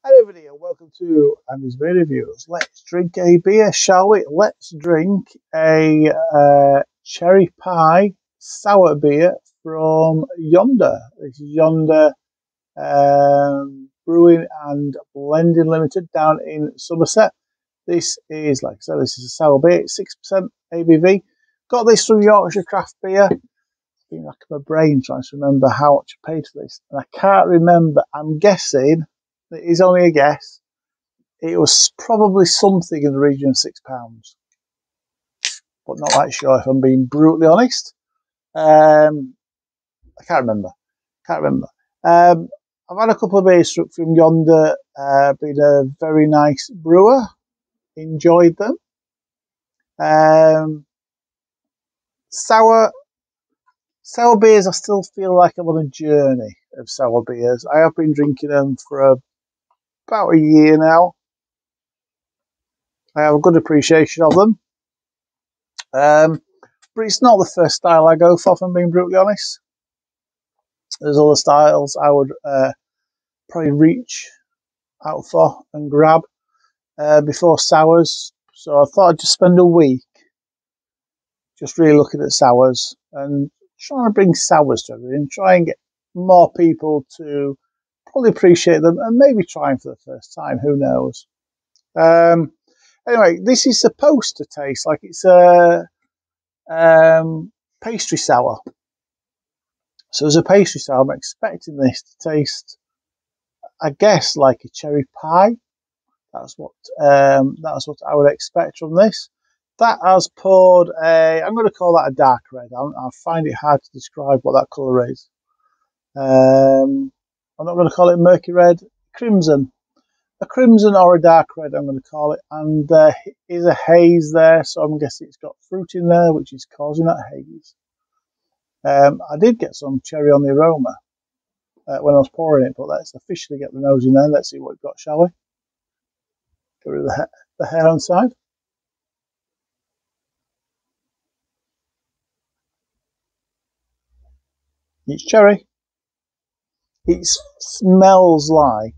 Hello everybody and welcome to Andy's Beer Reviews. Let's drink a beer, shall we? Let's drink a cherry pie sour beer from Yonder. This is Yonder Brewing and Blending Limited down in Somerset. This is, like I said, this is a sour beer. It's 6% ABV. Got this from Yorkshire Craft Beer. I've been racking my brain trying to remember how much I paid for this. And I can't remember. I'm guessing, it is only a guess, it was probably something in the region of £6, but not quite sure if I'm being brutally honest. I can't remember. I've had a couple of beers from Yonder. Been a very nice brewer. Enjoyed them. Sour beers, I still feel like I'm on a journey of sour beers. I have been drinking them for about a year now. I have a good appreciation of them. But it's not the first style I go for, if I'm being brutally honest. There's other styles I would probably reach out for and grab before sours. So I thought I'd just spend a week just really looking at sours and trying to bring sours to everything, try and get more people to probably appreciate them and maybe try them for the first time, who knows. Anyway, this is supposed to taste like it's a pastry sour. So as a pastry sour, I'm expecting this to taste, I guess, like a cherry pie. That's what I would expect from this. That has poured I'm going to call that a dark red. I find it hard to describe what that colour is. I'm not going to call it murky red, crimson. A crimson or a dark red, I'm going to call it. And there is a haze there, so I'm guessing it's got fruit in there, which is causing that haze. I did get some cherry on the aroma when I was pouring it, but let's officially get the nose in there. Let's see what we've got, shall we? Get rid of the hair on the side. It's cherry. It smells like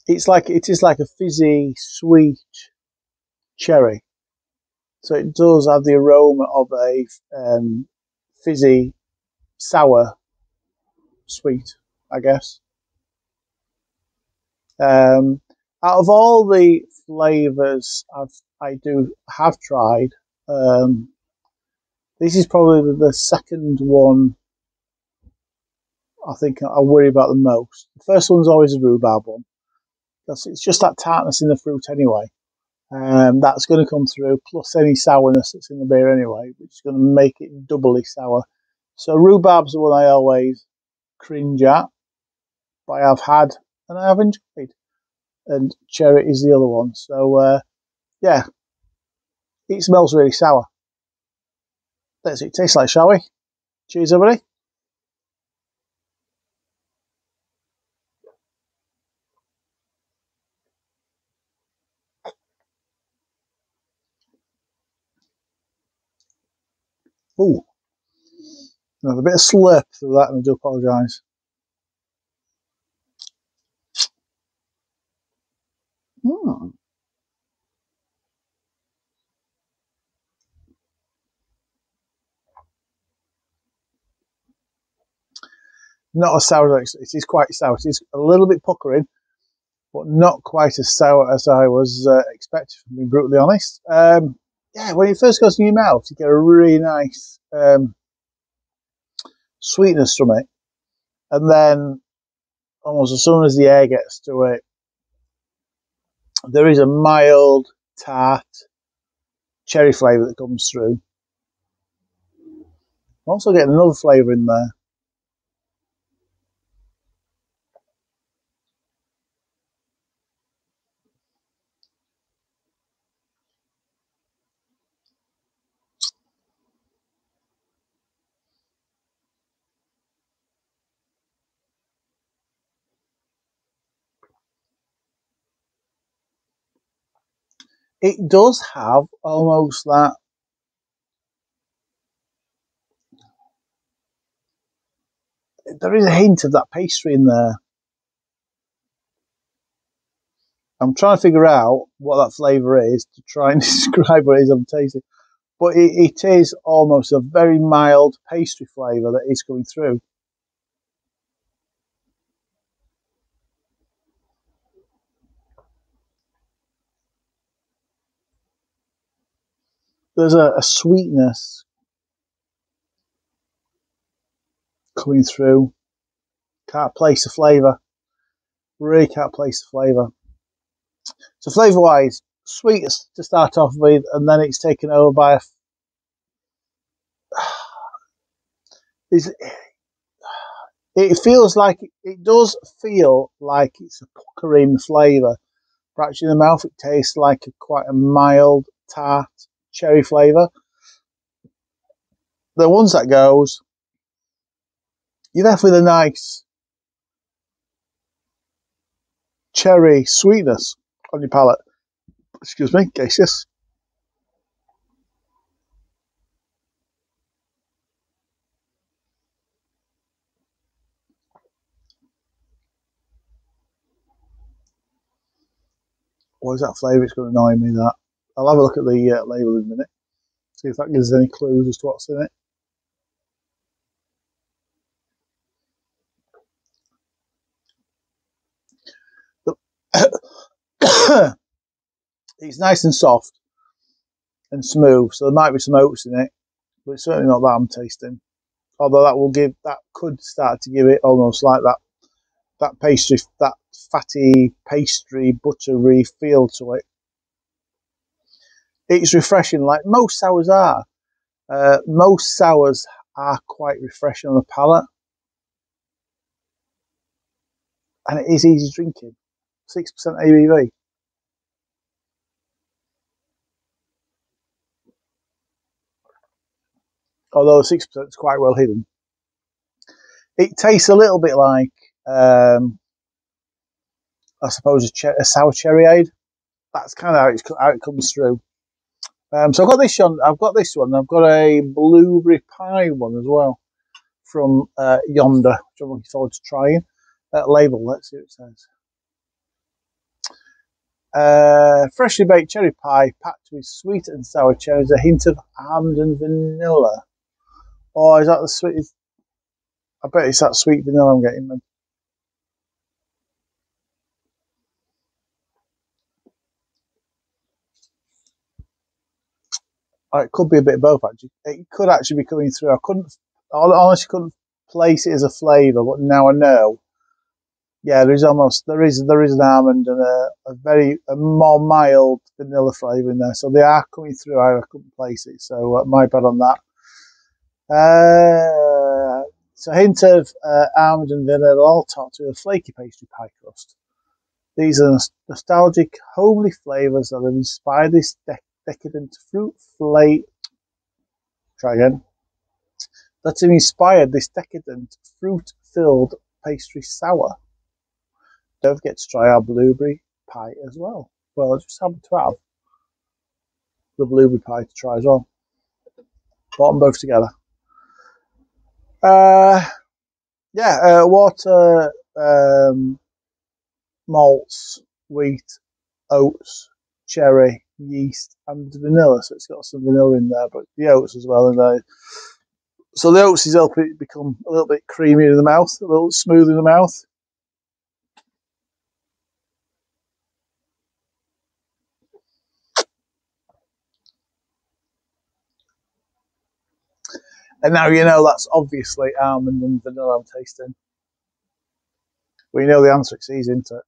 it is like a fizzy, sweet cherry. So it does have the aroma of a fizzy, sour, sweet, I guess. Out of all the flavours I have tried, this is probably the second one I think I worry about the most. The first one's always a rhubarb one, because it's just that tartness in the fruit anyway. That's going to come through, plus any sourness that's in the beer anyway, which is going to make it doubly sour. So rhubarb's the one I always cringe at, but I have had and I have enjoyed. And cherry is the other one. So yeah, it smells really sour. Let's see what it tastes like, shall we? Cheers, everybody. Ooh, I have a bit of slurp through that, and I do apologise. Not as sour as it is. Quite sour. It is a little bit puckering, but not quite as sour as I was expecting, to be brutally honest. Yeah, when it first goes in your mouth, you get a really nice sweetness from it, and then almost as soon as the air gets to it, there is a mild tart cherry flavour that comes through. I'm also getting another flavour in there. It does have almost that there is a hint of that pastry in there. I'm trying to figure out what that flavour is to try and describe what it is I'm tasting. But it is almost a very mild pastry flavour that is coming through. There's a sweetness coming through. Can't place the flavour. Really can't place the flavour. So flavour-wise, sweet to start off with, and then it's taken over by it feels like it does feel like it's a puckering flavour. Perhaps in the mouth, it tastes like quite a mild tart cherry flavour. The ones that goes, you're left with a nice cherry sweetness on your palate. Excuse me, gaseous. What is that flavour? It's going to annoy me, that. I'll have a look at the label in a minute. See if that gives us any clues as to what's in it. It's nice and soft and smooth, so there might be some oats in it, but it's certainly not that I'm tasting. Although that could start to give it almost like that pastry, that fatty pastry buttery feel to it. It's refreshing, like most sours are. Most sours are quite refreshing on the palate, and it is easy drinking. 6% ABV. Although 6% is quite well hidden. It tastes a little bit like, I suppose, a sour cherryade. That's kind of how it comes through. So I've got this one. I've got a blueberry pie one as well from Yonder, which I'm looking forward to trying. Label, let's see what it says. Freshly baked cherry pie packed with sweet and sour cherries, a hint of almond and vanilla. Oh, is that the sweet? I bet it's that sweet vanilla I'm getting then. Or it could be a bit of both, actually. It could actually be coming through. I honestly couldn't place it as a flavour, but now I know. Yeah, there is an almond and a more mild vanilla flavour in there. So they are coming through. I couldn't place it, so my bad on that. So a hint of almond and vanilla, all topped with a flaky pastry pie crust. These are nostalgic, homely flavours that have inspired this decadent fruit flavor. Try again. That have inspired this decadent, fruit-filled pastry sour. Don't forget to try our blueberry pie as well. Well, I just happen to have the blueberry pie to try as well. Bought them both together. Water, malts, wheat, oats, cherry, yeast, and vanilla. So it's got some vanilla in there, but the oats as well. And so the oats is helping it become a little bit creamier in the mouth, a little smooth in the mouth. And now you know that's obviously almond and vanilla I'm tasting. We know the answer, it's easy, isn't it?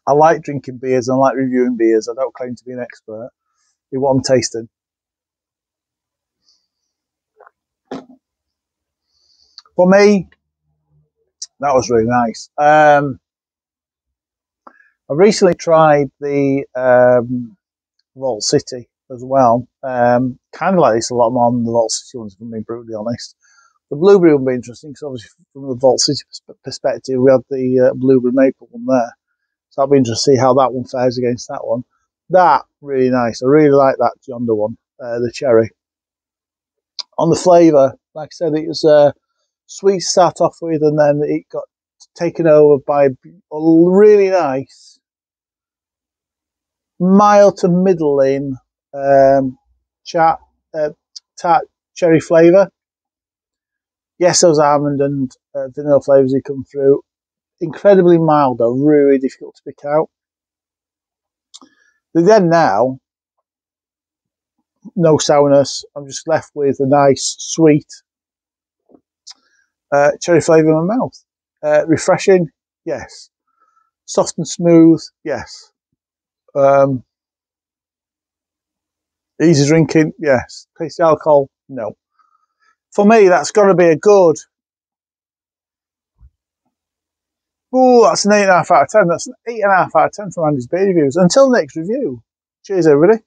I like drinking beers and I like reviewing beers. I don't claim to be an expert in what I'm tasting. For me, that was really nice. I recently tried the Vault City as well. Kind of like this a lot more than the Vault City ones, if I'm being brutally honest. The blueberry would be interesting because obviously from the Vault City perspective, we had the blueberry maple one there. So I'll be interested to see how that one fares against that one. That, really nice. I really like that Yonder one. the cherry. On the flavour, like I said, it was sweet to start off with, and then it got taken over by a really nice, mild to middling tart cherry flavour. Yes, those almond and vanilla flavours that come through. Incredibly mild though, really difficult to pick out. But then now, no sourness. I'm just left with a nice, sweet cherry flavour in my mouth. Refreshing, yes. Soft and smooth, yes. Easy drinking, yes. Tasty alcohol, no. For me, that's got to be a good. Oh, that's an 8.5 out of 10. That's an 8.5 out of 10 from Andy's Beer Reviews. Until next review. Cheers, everybody.